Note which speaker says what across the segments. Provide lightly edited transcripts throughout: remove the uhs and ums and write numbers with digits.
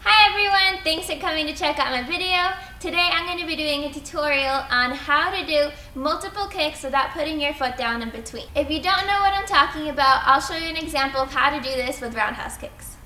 Speaker 1: Hi everyone, thanks for coming to check out my video. Today I'm going to be doing a tutorial on how to do multiple kicks without putting your foot down in between. If you don't know what I'm talking about, I'll show you an example of how to do this with roundhouse kicks.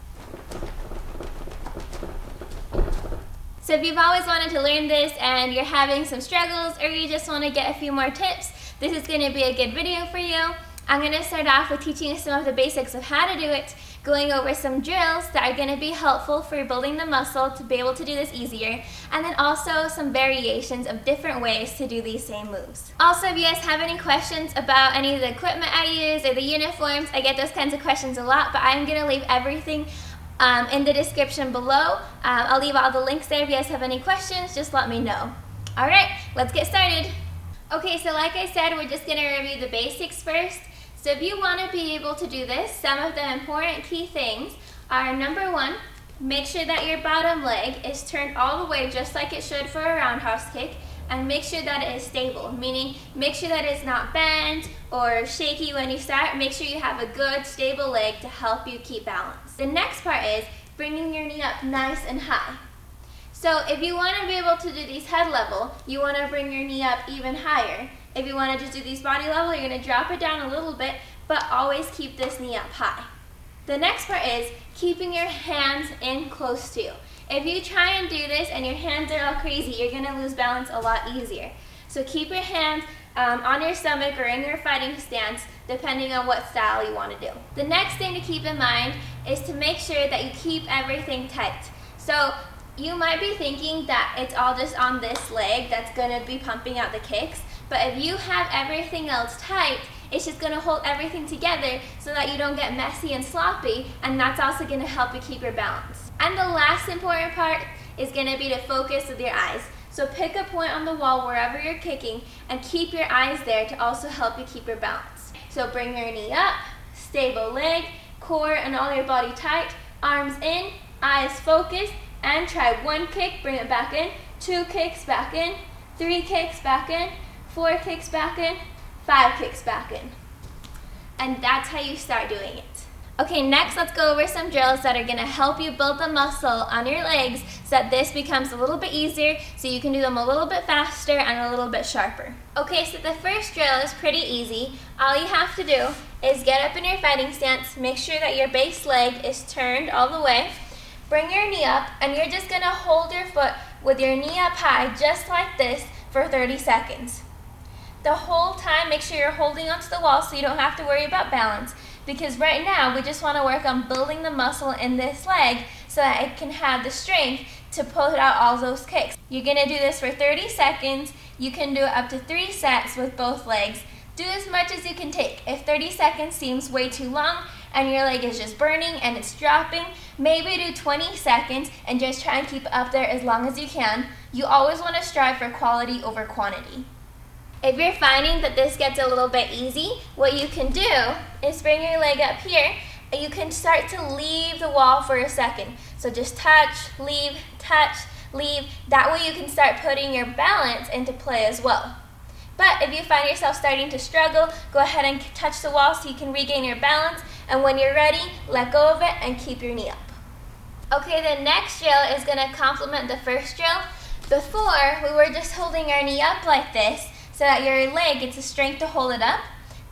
Speaker 1: So if you've always wanted to learn this and you're having some struggles or you just want to get a few more tips, this is going to be a good video for you. I'm going to start off with teaching you some of the basics of how to do it, going over some drills that are going to be helpful for building the muscle to be able to do this easier, and then also some variations of different ways to do these same moves. Also, if you guys have any questions about any of the equipment I use or the uniforms, I get those kinds of questions a lot, but I'm going to leave everything in the description below. I'll leave all the links there. If you guys have any questions, just let me know. Alright, let's get started. Okay, so like I said, we're just going to review the basics first. So if you want to be able to do this, some of the important key things are: number one, make sure that your bottom leg is turned all the way just like it should for a roundhouse kick, and make sure that it is stable, meaning make sure that it's not bent or shaky when you start. Make sure you have a good stable leg to help you keep balance. The next part is bringing your knee up nice and high. So if you want to be able to do these head level, you want to bring your knee up even higher. If you want to just do these body level, you're going to drop it down a little bit, but always keep this knee up high. The next part is keeping your hands in close to you. If you try and do this and your hands are all crazy, you're going to lose balance a lot easier. So keep your hands on your stomach or in your fighting stance, depending on what style you want to do. The next thing to keep in mind is to make sure that you keep everything tight. So you might be thinking that it's all just on this leg that's going to be pumping out the kicks, but if you have everything else tight, it's just going to hold everything together so that you don't get messy and sloppy, and that's also going to help you keep your balance. And the last important part is going to be to focus with your eyes. So pick a point on the wall wherever you're kicking and keep your eyes there to also help you keep your balance. So bring your knee up, stable leg, core and all your body tight, arms in, eyes focused, and try one kick, bring it back in, 2 kicks back in, 3 kicks back in, 4 kicks back in, 5 kicks back in. And that's how you start doing it. Okay, next let's go over some drills that are going to help you build the muscle on your legs so that this becomes a little bit easier, so you can do them a little bit faster and a little bit sharper. Okay, so the first drill is pretty easy. All you have to do is get up in your fighting stance, make sure that your base leg is turned all the way, bring your knee up, and you're just going to hold your foot with your knee up high just like this for 30 seconds. The whole time, make sure you're holding onto the wall so you don't have to worry about balance, because right now we just want to work on building the muscle in this leg so that it can have the strength to pull out all those kicks. You're going to do this for 30 seconds. You can do it up to 3 sets with both legs. Do as much as you can take. If 30 seconds seems way too long and your leg is just burning and it's dropping, maybe do 20 seconds and just try and keep it up there as long as you can. You always want to strive for quality over quantity. If you're finding that this gets a little bit easy, what you can do is bring your leg up here, and you can start to leave the wall for a second. So just touch, leave, leave. That way you can start putting your balance into play as well. But if you find yourself starting to struggle, go ahead and touch the wall so you can regain your balance, and when you're ready, let go of it and keep your knee up. Okay, the next drill is going to complement the first drill. Before, we were just holding our knee up like this, so that your leg gets the strength to hold it up.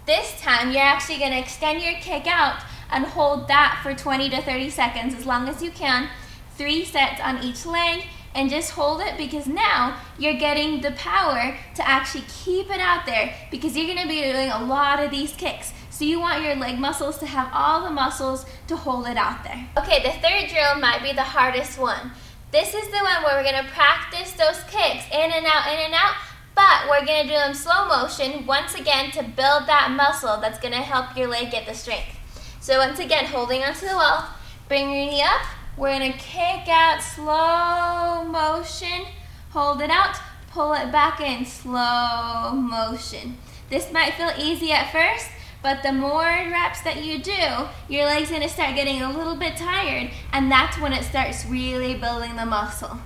Speaker 1: This time, you're actually going to extend your kick out and hold that for 20 to 30 seconds as long as you can. 3 sets on each leg, and just hold it, because now you're getting the power to actually keep it out there, because you're going to be doing a lot of these kicks. So you want your leg muscles to have all the muscles to hold it out there. Okay, the third drill might be the hardest one. This is the one where we're going to practice those kicks in and out, but we're going to do them slow motion once again to build that muscle that's going to help your leg get the strength. So once again, holding onto the wall, bring your knee up, we're going to kick out slow motion, hold it out, pull it back in, slow motion. This might feel easy at first, but the more reps that you do, your leg's going to start getting a little bit tired, and that's when it starts really building the muscle.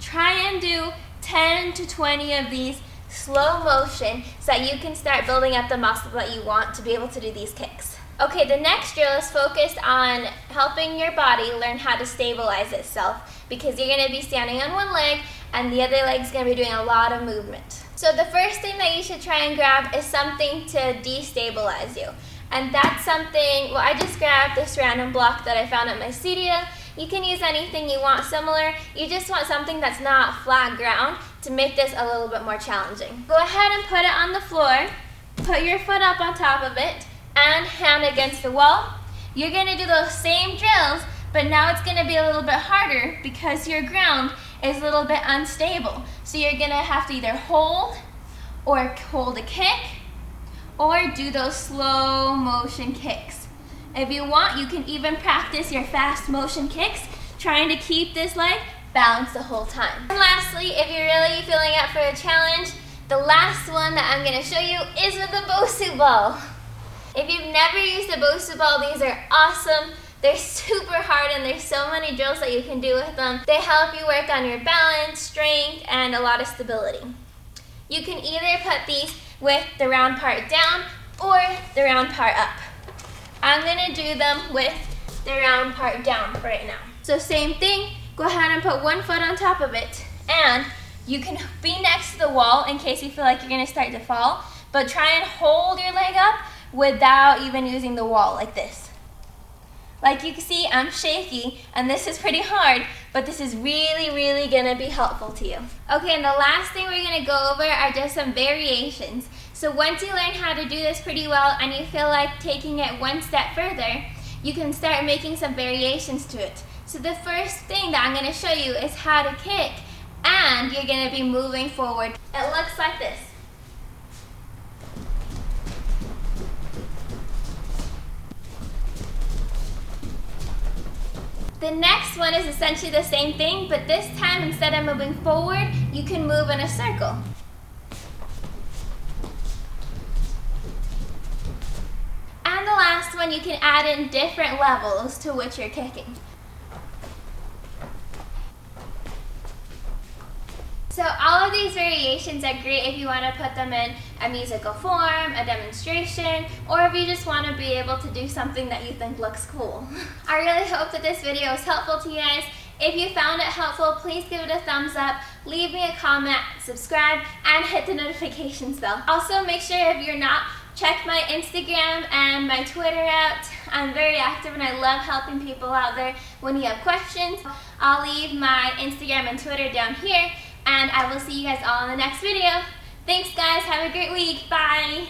Speaker 1: Try and do 10 to 20 of these slow motion so that you can start building up the muscle that you want to be able to do these kicks. Okay, the next drill is focused on helping your body learn how to stabilize itself, because you're going to be standing on one leg and the other leg's going to be doing a lot of movement. So the first thing that you should try and grab is something to destabilize you. And that's something, well, I just grabbed this random block that I found at my studio. You can use anything you want similar. You just want something that's not flat ground to make this a little bit more challenging. Go ahead and put it on the floor. Put your foot up on top of it and hand against the wall. You're going to do those same drills, but now it's going to be a little bit harder because your ground is a little bit unstable. So you're going to have to either hold or hold a kick or do those slow motion kicks. If you want, you can even practice your fast motion kicks, trying to keep this leg balanced the whole time. And lastly, if you're really feeling up for a challenge, the last one that I'm going to show you is with the BOSU ball. If you've never used a BOSU ball, these are awesome. They're super hard and there's so many drills that you can do with them. They help you work on your balance, strength, and a lot of stability. You can either put these with the round part down or the round part up. I'm going to do them with the round part down right now. So same thing, go ahead and put one foot on top of it, and you can be next to the wall in case you feel like you're going to start to fall, but try and hold your leg up without even using the wall like this. Like you can see, I'm shaky and this is pretty hard, but this is really going to be helpful to you. Okay, and the last thing we're going to go over are just some variations. So once you learn how to do this pretty well and you feel like taking it one step further, you can start making some variations to it. So the first thing that I'm going to show you is how to kick, and you're going to be moving forward. It looks like this. The next one is essentially the same thing, but this time instead of moving forward, you can move in a circle. And the last one, you can add in different levels to which you're kicking. So all of these variations are great if you want to put them in a musical form, a demonstration, or if you just want to be able to do something that you think looks cool. I really hope that this video was helpful to you guys. If you found it helpful, please give it a thumbs up, leave me a comment, subscribe, and hit the notifications bell. Also, make sure if you're not, check my Instagram and my Twitter out. I'm very active and I love helping people out there when you have questions. I'll leave my Instagram and Twitter down here, and I will see you guys all in the next video. Thanks guys, have a great week, bye!